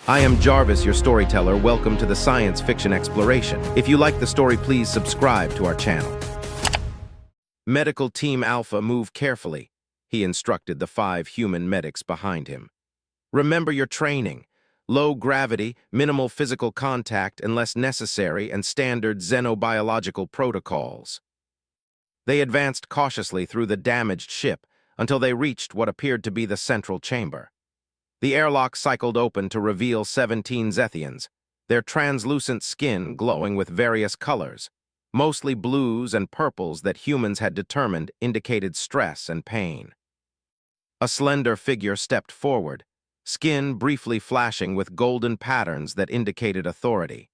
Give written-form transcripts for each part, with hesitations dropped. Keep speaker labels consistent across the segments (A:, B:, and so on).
A: I am Jarvis, your storyteller. Welcome to the Science Fiction Exploration. If you like the story, please subscribe to our channel. Medical Team Alpha, move carefully, he instructed the 5 human medics behind him. Remember your training. Low gravity, minimal physical contact unless necessary, and standard xenobiological protocols. They advanced cautiously through the damaged ship until they reached what appeared to be the central chamber. The airlock cycled open to reveal 17 Zethians, their translucent skin glowing with various colors, mostly blues and purples that humans had determined indicated stress and pain. A slender figure stepped forward, skin briefly flashing with golden patterns that indicated authority.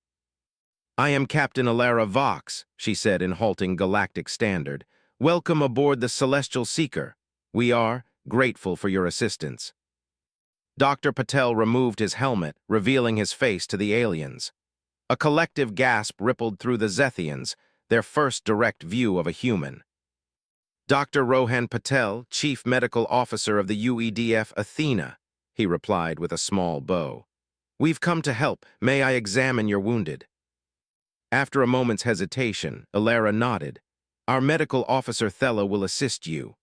A: "I am Captain Alara Vox," she said in halting galactic standard. "Welcome aboard the Celestial Seeker. We are grateful for your assistance." Dr. Patel removed his helmet, revealing his face to the aliens. A collective gasp rippled through the Zethians, their first direct view of a human. "Dr. Rohan Patel, Chief Medical Officer of the UEDF Athena," he replied with a small bow. "We've come to help. May I examine your wounded?" After a moment's hesitation, Alara nodded. "Our medical officer Thela will assist you."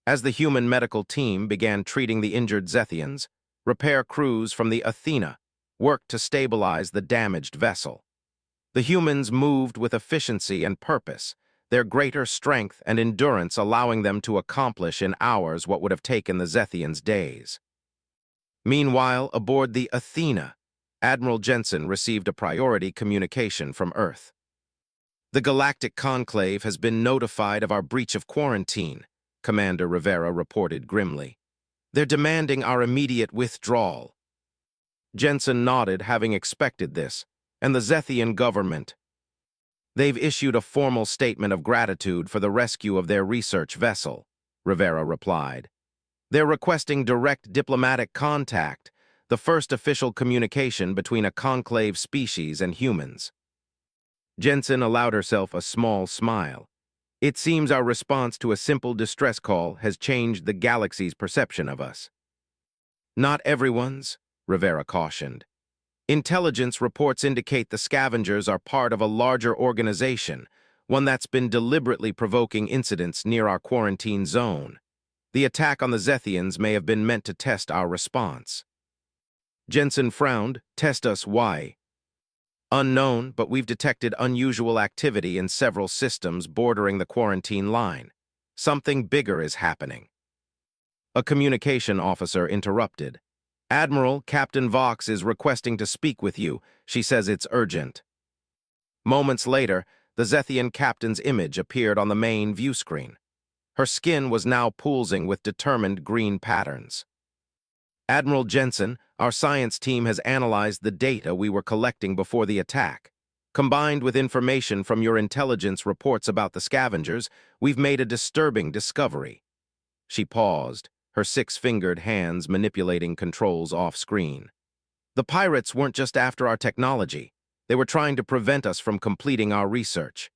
A: As the human medical team began treating the injured Zethians, repair crews from the Athena worked to stabilize the damaged vessel. The humans moved with efficiency and purpose, their greater strength and endurance allowing them to accomplish in hours what would have taken the Zethians days. Meanwhile, aboard the Athena, Admiral Jensen received a priority communication from Earth. "The Galactic Conclave has been notified of our breach of quarantine," Commander Rivera reported grimly. "They're demanding our immediate withdrawal." Jensen nodded, having expected this, and the Zethian government. "They've issued a formal statement of gratitude for the rescue of their research vessel," Rivera replied. "They're requesting direct diplomatic contact, the first official communication between a conclave species and humans." Jensen allowed herself a small smile. "It seems our response to a simple distress call has changed the galaxy's perception of us." "Not everyone's," Rivera cautioned. "Intelligence reports indicate the scavengers are part of a larger organization, one that's been deliberately provoking incidents near our quarantine zone. The attack on the Zethians may have been meant to test our response." Jensen frowned. "Test us, why?" "Unknown, but we've detected unusual activity in several systems bordering the quarantine line. Something bigger is happening." A communication officer interrupted. "Admiral, Captain Vox is requesting to speak with you. She says it's urgent." Moments later, the Zethian captain's image appeared on the main view screen. Her skin was now pulsing with determined green patterns. "Admiral Jensen, our science team has analyzed the data we were collecting before the attack. Combined with information from your intelligence reports about the scavengers, we've made a disturbing discovery." She paused, her 6-fingered hands manipulating controls off-screen. "The pirates weren't just after our technology. They were trying to prevent us from completing our research."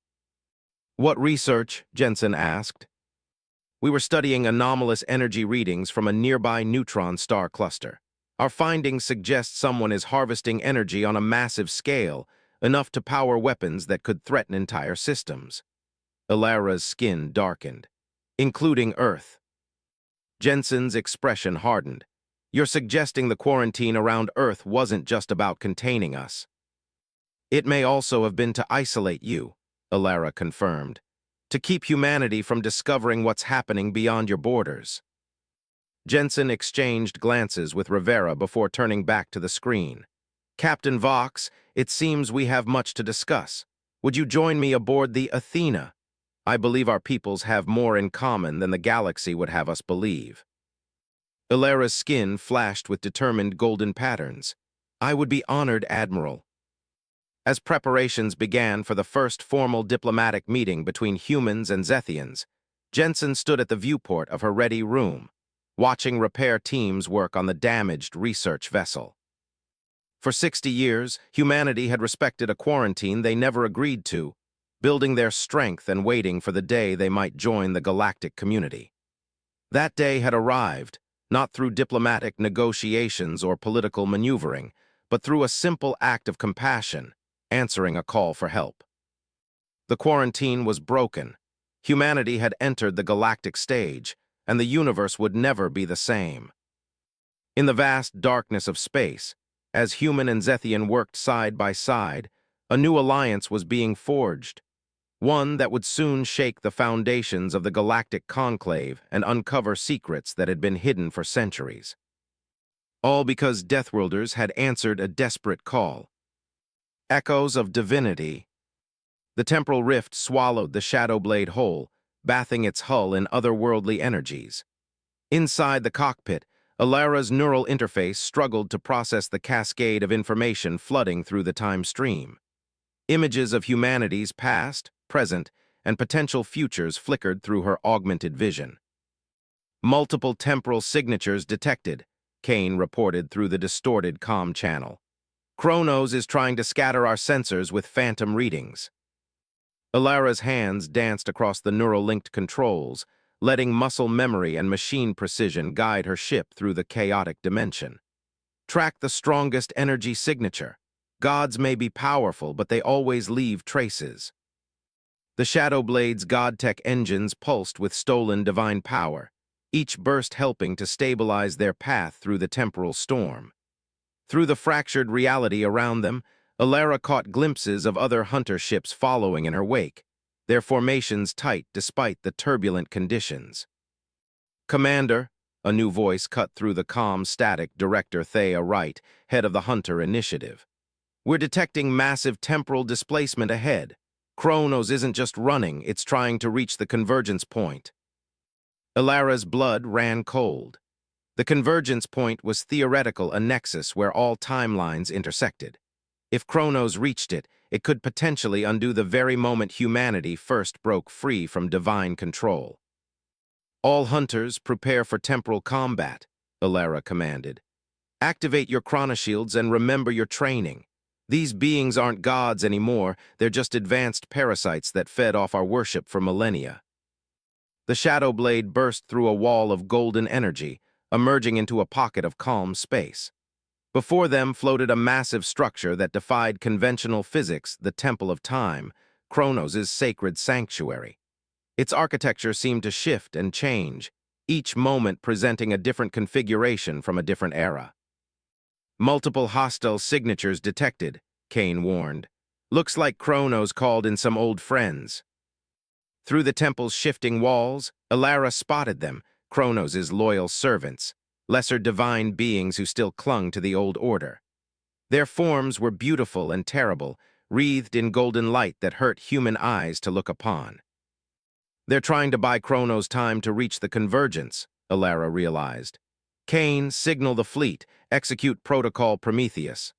A: "What research?" Jensen asked. "We were studying anomalous energy readings from a nearby neutron star cluster. Our findings suggest someone is harvesting energy on a massive scale, enough to power weapons that could threaten entire systems." Alara's skin darkened. "Including Earth." Jensen's expression hardened. "You're suggesting the quarantine around Earth wasn't just about containing us." "It may also have been to isolate you," Alara confirmed. "To keep humanity from discovering what's happening beyond your borders." Jensen exchanged glances with Rivera before turning back to the screen. "Captain Vox, it seems we have much to discuss. Would you join me aboard the Athena? I believe our peoples have more in common than the galaxy would have us believe." Alara's skin flashed with determined golden patterns. "I would be honored, Admiral." As preparations began for the first formal diplomatic meeting between humans and Zethians, Jensen stood at the viewport of her ready room, watching repair teams work on the damaged research vessel. For 60 years, humanity had respected a quarantine they never agreed to, building their strength and waiting for the day they might join the galactic community. That day had arrived, not through diplomatic negotiations or political maneuvering, but through a simple act of compassion, answering a call for help. The quarantine was broken. Humanity had entered the galactic stage, and the universe would never be the same. In the vast darkness of space, as human and Zethian worked side by side, a new alliance was being forged, one that would soon shake the foundations of the galactic conclave and uncover secrets that had been hidden for centuries. All because Deathworlders had answered a desperate call. Echoes of divinity. The temporal rift swallowed the Shadow Blade whole, bathing its hull in otherworldly energies. Inside the cockpit, Alara's neural interface struggled to process the cascade of information flooding through the time stream. Images of humanity's past, present, and potential futures flickered through her augmented vision. Multiple temporal signatures detected, Kane reported through the distorted comm channel. Kronos is trying to scatter our sensors with phantom readings. Alara's hands danced across the neural-linked controls, letting muscle memory and machine precision guide her ship through the chaotic dimension. Track the strongest energy signature. Gods may be powerful, but they always leave traces. The Shadow Blade's God-Tech engines pulsed with stolen divine power, each burst helping to stabilize their path through the temporal storm. Through the fractured reality around them, Alara caught glimpses of other hunter ships following in her wake, their formations tight despite the turbulent conditions. "Commander," a new voice cut through the calm static. Director Thea Wright, head of the Hunter Initiative. "We're detecting massive temporal displacement ahead. Kronos isn't just running, it's trying to reach the convergence point." Alara's blood ran cold. The convergence point was theoretical, a nexus where all timelines intersected. If Kronos reached it, it could potentially undo the very moment humanity first broke free from divine control. "All hunters, prepare for temporal combat," Alara commanded. "Activate your chronoshields and remember your training. These beings aren't gods anymore, they're just advanced parasites that fed off our worship for millennia." The Shadow Blade burst through a wall of golden energy, emerging into a pocket of calm space. Before them floated a massive structure that defied conventional physics, the Temple of Time, Kronos' sacred sanctuary. Its architecture seemed to shift and change, each moment presenting a different configuration from a different era. "Multiple hostile signatures detected," Kane warned. "Looks like Kronos called in some old friends." Through the temple's shifting walls, Alara spotted them, Kronos' loyal servants, lesser divine beings who still clung to the old order. Their forms were beautiful and terrible, wreathed in golden light that hurt human eyes to look upon. "They're trying to buy Kronos time to reach the convergence," Alara realized. "Kane, signal the fleet, execute Protocol Prometheus."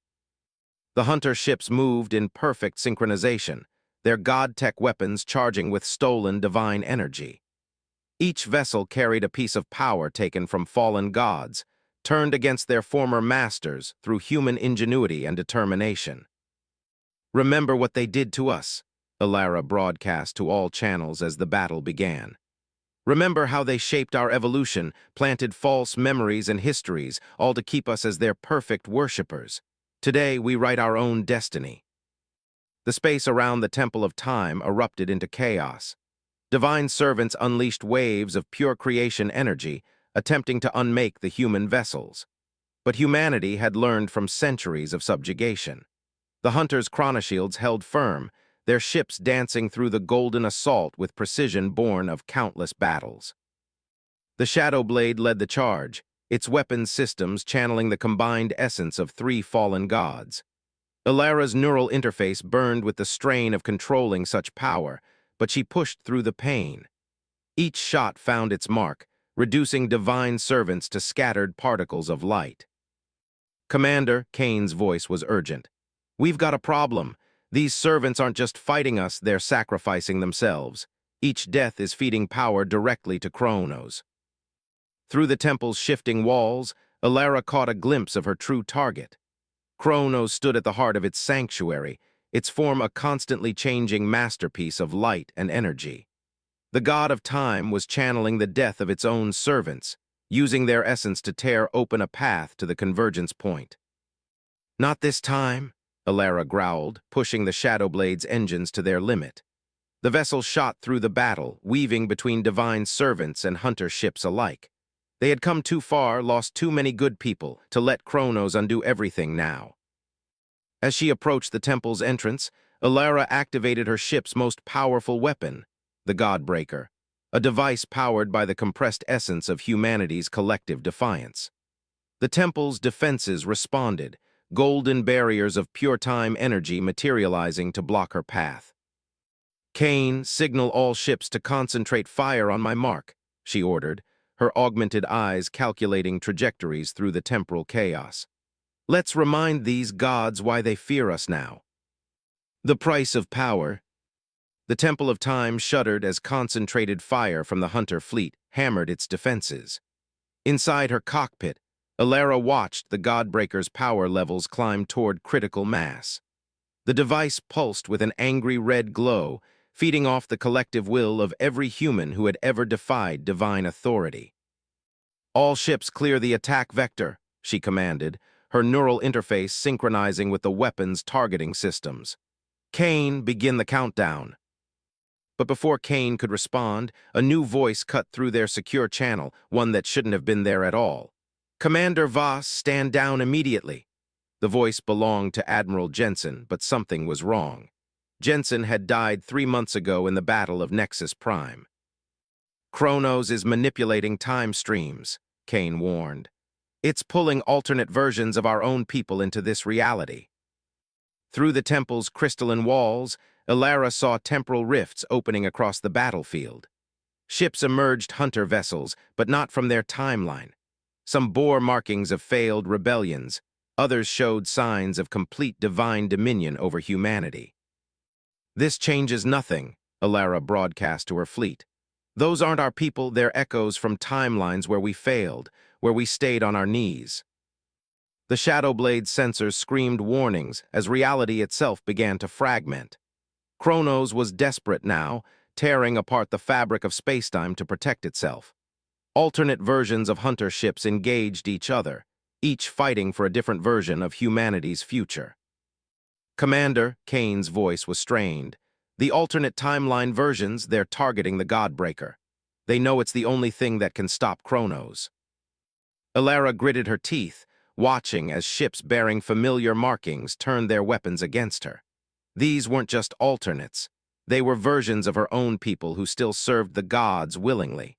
A: The hunter ships moved in perfect synchronization, their God-Tech weapons charging with stolen divine energy. Each vessel carried a piece of power taken from fallen gods, turned against their former masters through human ingenuity and determination. "Remember what they did to us," Alara broadcast to all channels as the battle began. "Remember how they shaped our evolution, planted false memories and histories, all to keep us as their perfect worshippers. Today we write our own destiny." The space around the Temple of Time erupted into chaos. Divine servants unleashed waves of pure creation energy, attempting to unmake the human vessels. But humanity had learned from centuries of subjugation. The hunters' chronoshields held firm, their ships dancing through the golden assault with precision born of countless battles. The Shadow Blade led the charge, its weapons systems channeling the combined essence of three fallen gods. Alara's neural interface burned with the strain of controlling such power, but she pushed through the pain. Each shot found its mark, reducing divine servants to scattered particles of light. "Commander," Kane's voice was urgent. "We've got a problem. These servants aren't just fighting us, they're sacrificing themselves. Each death is feeding power directly to Kronos." Through the temple's shifting walls, Alara caught a glimpse of her true target. Kronos stood at the heart of its sanctuary, its form a constantly changing masterpiece of light and energy. The god of time was channeling the death of its own servants, using their essence to tear open a path to the convergence point. "Not this time," Alara growled, pushing the Shadowblade's engines to their limit. The vessel shot through the battle, weaving between divine servants and hunter ships alike. They had come too far, lost too many good people, to let Kronos undo everything now. As she approached the temple's entrance, Alara activated her ship's most powerful weapon, the Godbreaker, a device powered by the compressed essence of humanity's collective defiance. The temple's defenses responded, golden barriers of pure-time energy materializing to block her path. "Kane, signal all ships to concentrate fire on my mark," she ordered, her augmented eyes calculating trajectories through the temporal chaos. "Let's remind these gods why they fear us now." The price of power. The Temple of Time shuddered as concentrated fire from the hunter fleet hammered its defenses. Inside her cockpit, Alara watched the Godbreaker's power levels climb toward critical mass. The device pulsed with an angry red glow, feeding off the collective will of every human who had ever defied divine authority. "All ships clear the attack vector," she commanded, her neural interface synchronizing with the weapon's targeting systems. "Kane, begin the countdown." But before Kane could respond, a new voice cut through their secure channel, one that shouldn't have been there at all. "Commander Voss, stand down immediately." The voice belonged to Admiral Jensen, but something was wrong. Jensen had died 3 months ago in the Battle of Nexus Prime. "Kronos is manipulating time streams," Kane warned. "It's pulling alternate versions of our own people into this reality." Through the temple's crystalline walls, Alara saw temporal rifts opening across the battlefield. Ships emerged hunter vessels, but not from their timeline. Some bore markings of failed rebellions, others showed signs of complete divine dominion over humanity. "This changes nothing," Alara broadcast to her fleet. "Those aren't our people, they're echoes from timelines where we failed, where we stayed on our knees." The Shadowblade's sensors screamed warnings as reality itself began to fragment. Kronos was desperate now, tearing apart the fabric of spacetime to protect itself. Alternate versions of hunter ships engaged each other, each fighting for a different version of humanity's future. "Commander," Kane's voice was strained. "The alternate timeline versions, they're targeting the Godbreaker. They know it's the only thing that can stop Kronos." Alara gritted her teeth, watching as ships bearing familiar markings turned their weapons against her. These weren't just alternates. They were versions of her own people who still served the gods willingly.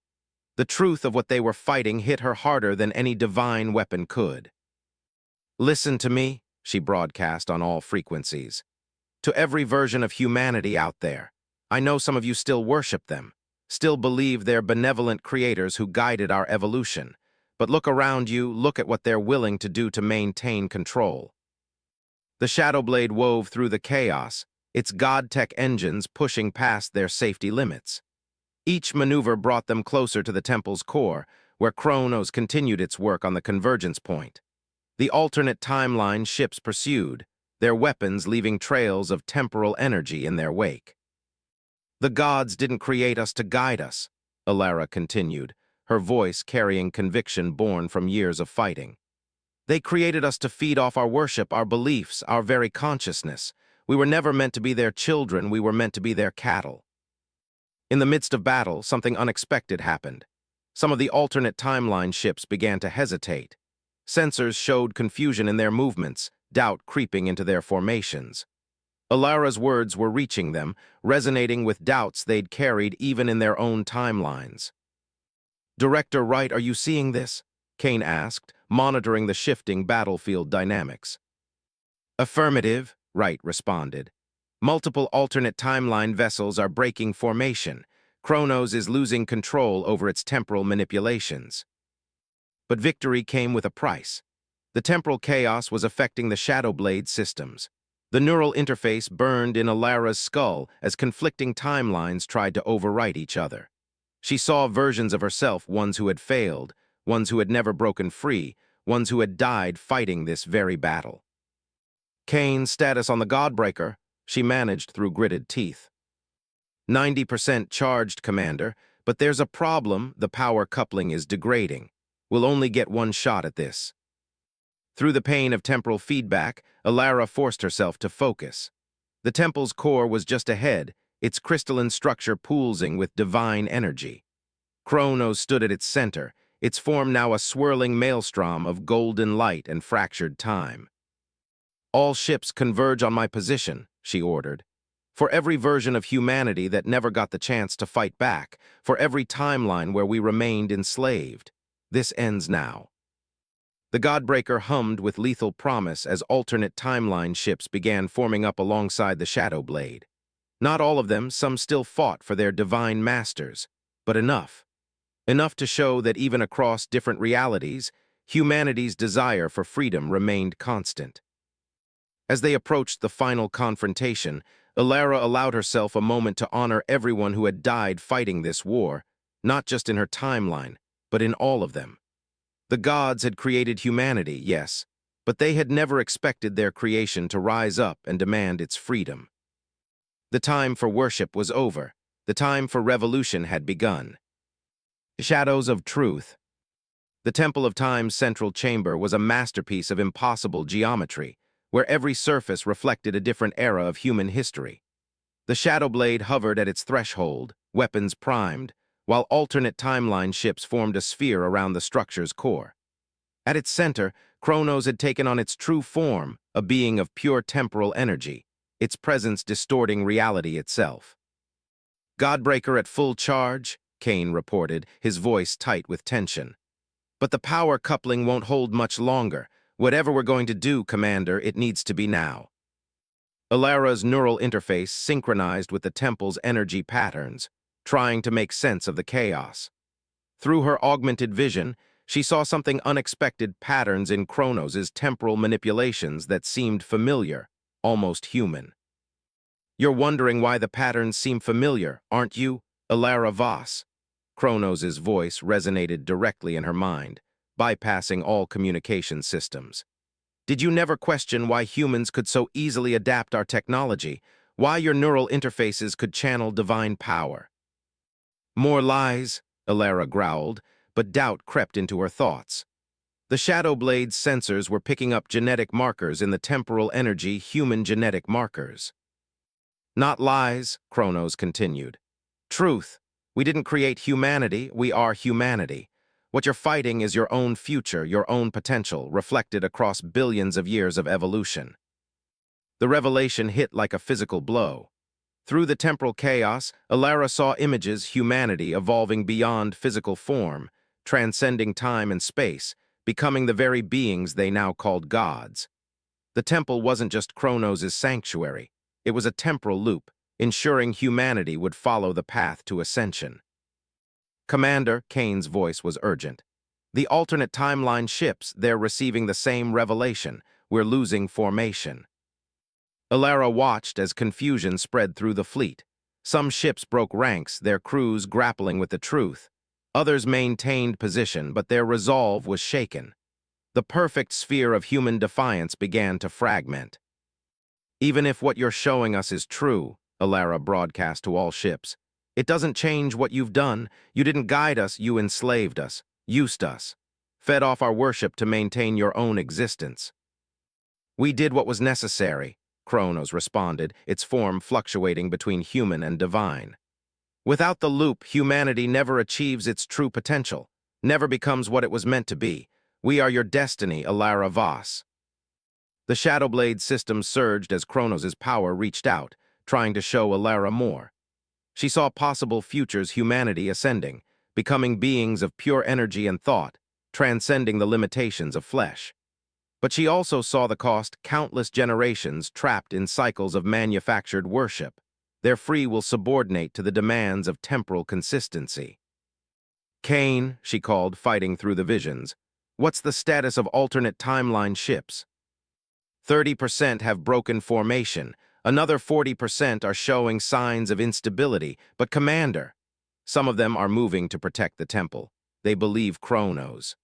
A: The truth of what they were fighting hit her harder than any divine weapon could. "Listen to me," she broadcast on all frequencies. "To every version of humanity out there, I know some of you still worship them, still believe they're benevolent creators who guided our evolution. But look around you, look at what they're willing to do to maintain control." The Shadowblade wove through the chaos, its God-tech engines pushing past their safety limits. Each maneuver brought them closer to the temple's core, where Kronos continued its work on the convergence point. The alternate timeline ships pursued, their weapons leaving trails of temporal energy in their wake. "The gods didn't create us to guide us," Alara continued, her voice carrying conviction born from years of fighting. "They created us to feed off our worship, our beliefs, our very consciousness. We were never meant to be their children, we were meant to be their cattle." In the midst of battle, something unexpected happened. Some of the alternate timeline ships began to hesitate. Sensors showed confusion in their movements, doubt creeping into their formations. Alara's words were reaching them, resonating with doubts they'd carried even in their own timelines. "Director Wright, are you seeing this?" Kane asked, monitoring the shifting battlefield dynamics. "Affirmative," Wright responded. "Multiple alternate timeline vessels are breaking formation. Kronos is losing control over its temporal manipulations." But victory came with a price. The temporal chaos was affecting the Shadowblade systems. The neural interface burned in Alara's skull as conflicting timelines tried to overwrite each other. She saw versions of herself, ones who had failed, ones who had never broken free, ones who had died fighting this very battle. "Kane's status on the Godbreaker," she managed through gritted teeth. 90% charged, Commander, but there's a problem, the power coupling is degrading. We'll only get one shot at this. Through the pain of temporal feedback, Alara forced herself to focus. The temple's core was just ahead, its crystalline structure pulsing with divine energy. Kronos stood at its center, its form now a swirling maelstrom of golden light and fractured time. "All ships converge on my position," she ordered. "For every version of humanity that never got the chance to fight back, for every timeline where we remained enslaved. This ends now." The Godbreaker hummed with lethal promise as alternate timeline ships began forming up alongside the Shadow Blade. Not all of them, some still fought for their divine masters, but enough. Enough to show that even across different realities, humanity's desire for freedom remained constant. As they approached the final confrontation, Alara allowed herself a moment to honor everyone who had died fighting this war, not just in her timeline, but in all of them. The gods had created humanity, yes, but they had never expected their creation to rise up and demand its freedom. The time for worship was over. The time for revolution had begun. Shadows of Truth. The Temple of Time's central chamber was a masterpiece of impossible geometry, where every surface reflected a different era of human history. The Shadow Blade hovered at its threshold, weapons primed, while alternate timeline ships formed a sphere around the structure's core. At its center, Kronos had taken on its true form, a being of pure temporal energy, its presence distorting reality itself. "Godbreaker at full charge," Kane reported, his voice tight with tension. "But the power coupling won't hold much longer. Whatever we're going to do, Commander, it needs to be now." Alara's neural interface synchronized with the temple's energy patterns, trying to make sense of the chaos. Through her augmented vision, she saw something unexpected: patterns in Kronos's temporal manipulations that seemed familiar, almost human. "You're wondering why the patterns seem familiar, aren't you, Alara Voss?" Kronos's voice resonated directly in her mind, bypassing all communication systems. "Did you never question why humans could so easily adapt our technology, why your neural interfaces could channel divine power?" "More lies," Alara growled, but doubt crept into her thoughts. The Shadow Blade's sensors were picking up genetic markers in the temporal energy, human genetic markers. "Not lies," Kronos continued. "Truth. We didn't create humanity, we are humanity. What you're fighting is your own future, your own potential, reflected across billions of years of evolution." The revelation hit like a physical blow. Through the temporal chaos, Alara saw images: humanity evolving beyond physical form, transcending time and space, becoming the very beings they now called gods. The temple wasn't just Kronos' sanctuary. It was a temporal loop, ensuring humanity would follow the path to ascension. "Commander," Kane's voice was urgent. "The alternate timeline ships, they're receiving the same revelation. We're losing formation." Alara watched as confusion spread through the fleet. Some ships broke ranks, their crews grappling with the truth. Others maintained position, but their resolve was shaken. The perfect sphere of human defiance began to fragment. "Even if what you're showing us is true," Alara broadcast to all ships, "it doesn't change what you've done. You didn't guide us, you enslaved us, used us, fed off our worship to maintain your own existence." "We did what was necessary," Kronos responded, its form fluctuating between human and divine. "Without the loop, humanity never achieves its true potential, never becomes what it was meant to be. We are your destiny, Alara Voss." The Shadowblade system surged as Kronos' power reached out, trying to show Alara more. She saw possible futures: humanity ascending, becoming beings of pure energy and thought, transcending the limitations of flesh. But she also saw the cost: countless generations trapped in cycles of manufactured worship. Their free will subordinate to the demands of temporal consistency. "Kane," she called, fighting through the visions, "what's the status of alternate timeline ships?" 30% have broken formation. Another 40% are showing signs of instability. But Commander, some of them are moving to protect the temple. They believe Kronos.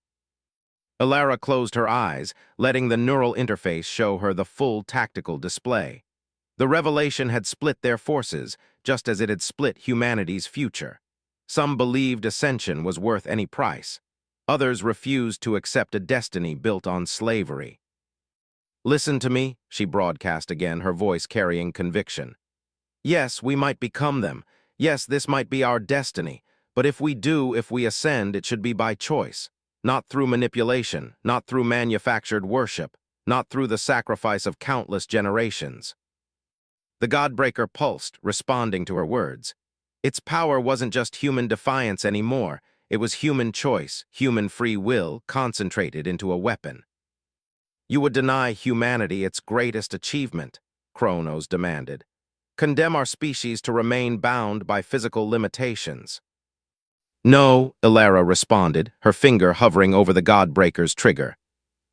A: Alara closed her eyes, letting the neural interface show her the full tactical display. The revelation had split their forces, just as it had split humanity's future. Some believed ascension was worth any price. Others refused to accept a destiny built on slavery. "Listen to me," she broadcast again, her voice carrying conviction. "Yes, we might become them. Yes, this might be our destiny. But if we ascend, it should be by choice. Not through manipulation, not through manufactured worship, not through the sacrifice of countless generations." The Godbreaker pulsed, responding to her words. Its power wasn't just human defiance anymore. It was human choice, human free will, concentrated into a weapon. "You would deny humanity its greatest achievement," Kronos demanded. "Condemn our species to remain bound by physical limitations." "No," Ilara responded, her finger hovering over the Godbreaker's trigger.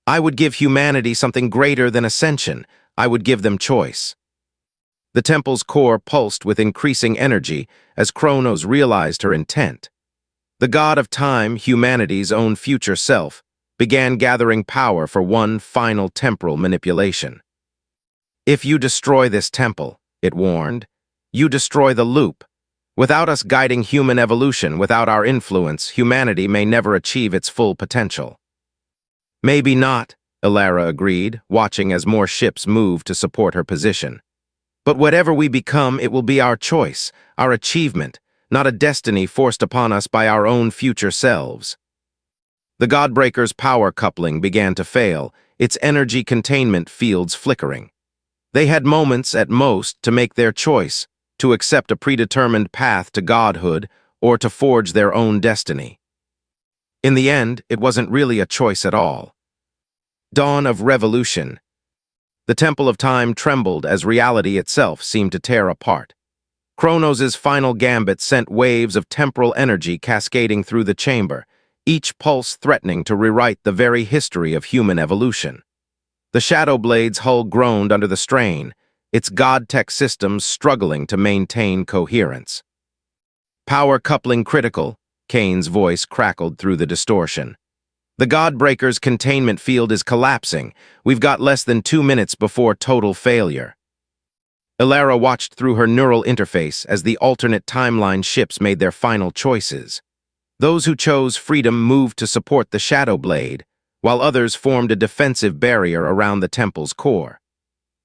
A: "I would give humanity something greater than ascension. I would give them choice." The temple's core pulsed with increasing energy as Kronos realized her intent. The god of time, humanity's own future self, began gathering power for one final temporal manipulation. "If you destroy this temple," it warned, "you destroy the loop. Without us guiding human evolution, without our influence, humanity may never achieve its full potential." "Maybe not," Ilara agreed, watching as more ships moved to support her position. "But whatever we become, it will be our choice, our achievement, not a destiny forced upon us by our own future selves." The Godbreaker's power coupling began to fail, its energy containment fields flickering. They had moments, at most, to make their choice, to accept a predetermined path to godhood or to forge their own destiny. In the end, it wasn't really a choice at all. Dawn of revolution. The Temple of Time trembled as reality itself seemed to tear apart. Kronos' final gambit sent waves of temporal energy cascading through the chamber, each pulse threatening to rewrite the very history of human evolution. The Shadow Blade's hull groaned under the strain, its god-tech systems struggling to maintain coherence. "Power coupling critical," Kane's voice crackled through the distortion. "The Godbreaker's containment field is collapsing. We've got less than 2 minutes before total failure." Ilara watched through her neural interface as the alternate timeline ships made their final choices. Those who chose freedom moved to support the Shadow Blade, while others formed a defensive barrier around the temple's core.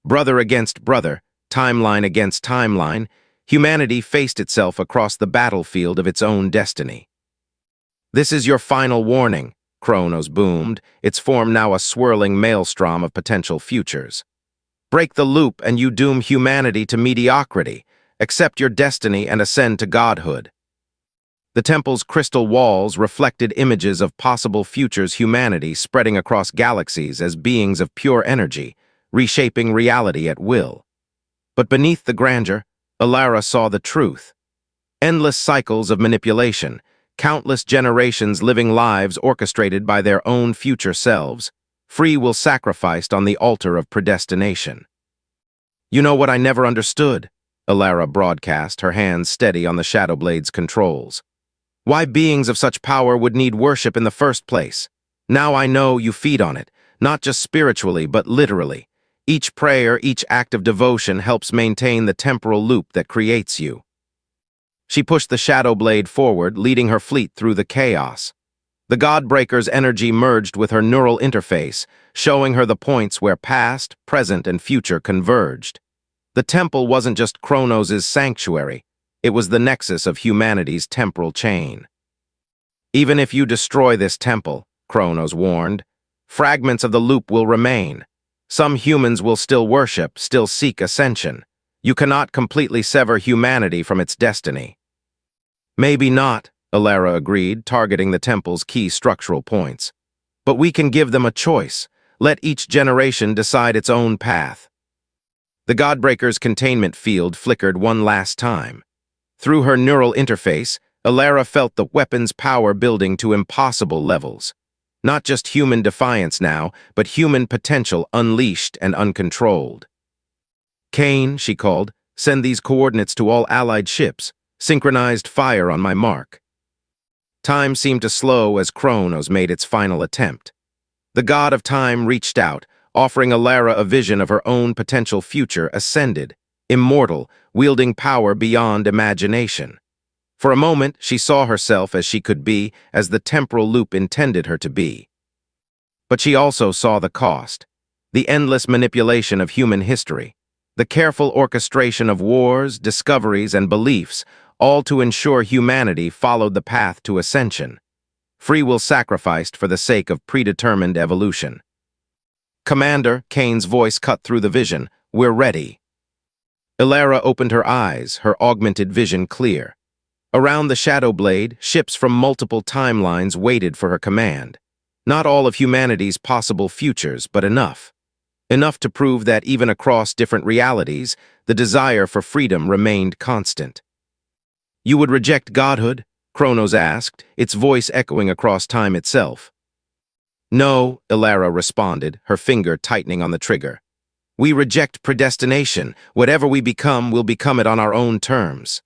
A: Brother against brother, timeline against timeline, humanity faced itself across the battlefield of its own destiny. "This is your final warning," Kronos boomed, its form now a swirling maelstrom of potential futures. "Break the loop and you doom humanity to mediocrity. Accept your destiny and ascend to godhood." The temple's crystal walls reflected images of possible futures humanity spreading across galaxies as beings of pure energy, reshaping reality at will. But beneath the grandeur, Ilara saw the truth. Endless cycles of manipulation, countless generations living lives orchestrated by their own future selves, free will sacrificed on the altar of predestination. "You know what I never understood?" Ilara broadcast, her hands steady on the Shadowblade's controls. "Why beings of such power would need worship in the first place. Now I know you feed on it, not just spiritually, but literally. Each prayer, each act of devotion helps maintain the temporal loop that creates you." She pushed the Shadowblade forward, leading her fleet through the chaos. The Godbreaker's energy merged with her neural interface, showing her the points where past, present, and future converged. The temple wasn't just Kronos' sanctuary, it was the nexus of humanity's temporal chain. "Even if you destroy this temple," Kronos warned, "fragments of the loop will remain. Some humans will still worship, still seek ascension. You cannot completely sever humanity from its destiny." "Maybe not," Ilara agreed, targeting the temple's key structural points. "But we can give them a choice. Let each generation decide its own path." The Godbreaker's containment field flickered one last time. Through her neural interface, Ilara felt the weapon's power building to impossible levels. Not just human defiance now, but human potential unleashed and uncontrolled. "Kane," she called, "send these coordinates to all allied ships. Synchronized fire on my mark." Time seemed to slow as Kronos made its final attempt. The god of time reached out, offering Ilara a vision of her own potential future, ascended, immortal, wielding power beyond imagination. For a moment, she saw herself as she could be, as the temporal loop intended her to be. But she also saw the cost, the endless manipulation of human history, the careful orchestration of wars, discoveries, and beliefs, all to ensure humanity followed the path to ascension. Free will sacrificed for the sake of predetermined evolution. "Commander," Kane's voice cut through the vision, "we're ready." Ilara opened her eyes, her augmented vision clear. Around the Shadow Blade, ships from multiple timelines waited for her command. Not all of humanity's possible futures, but enough. Enough to prove that even across different realities, the desire for freedom remained constant. "You would reject godhood?" Kronos asked, its voice echoing across time itself. "No," Ilara responded, her finger tightening on the trigger. "We reject predestination. Whatever we become, we'll become it on our own terms."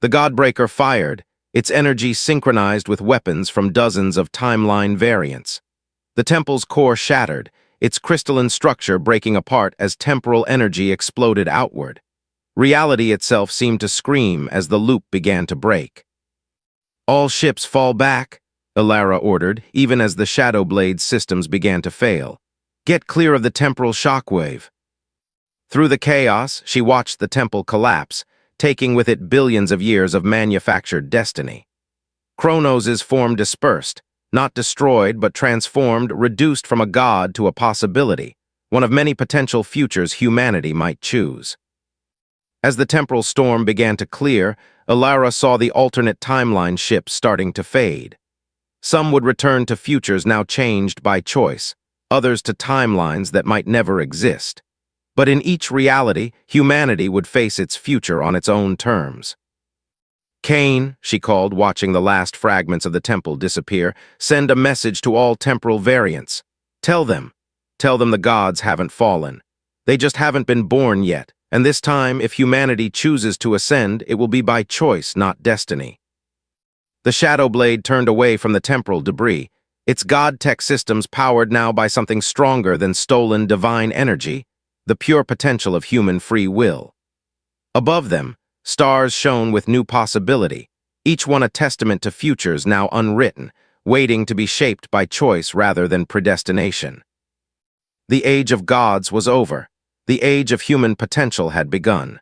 A: The Godbreaker fired, its energy synchronized with weapons from dozens of timeline variants. The temple's core shattered, its crystalline structure breaking apart as temporal energy exploded outward. Reality itself seemed to scream as the loop began to break. "All ships fall back," Ilara ordered, even as the Shadow Blade's systems began to fail. "Get clear of the temporal shockwave." Through the chaos, she watched the temple collapse, taking with it billions of years of manufactured destiny. Kronos' form dispersed, not destroyed but transformed, reduced from a god to a possibility, one of many potential futures humanity might choose. As the temporal storm began to clear, Ilara saw the alternate timeline ships starting to fade. Some would return to futures now changed by choice, others to timelines that might never exist. But in each reality, humanity would face its future on its own terms. "Kane," she called, watching the last fragments of the temple disappear, "send a message to all temporal variants. Tell them the gods haven't fallen. They just haven't been born yet, and this time, if humanity chooses to ascend, it will be by choice, not destiny." The Shadow Blade turned away from the temporal debris, its god-tech systems powered now by something stronger than stolen divine energy, the pure potential of human free will. Above them, stars shone with new possibility, each one a testament to futures now unwritten, waiting to be shaped by choice rather than predestination. The age of gods was over. The age of human potential had begun.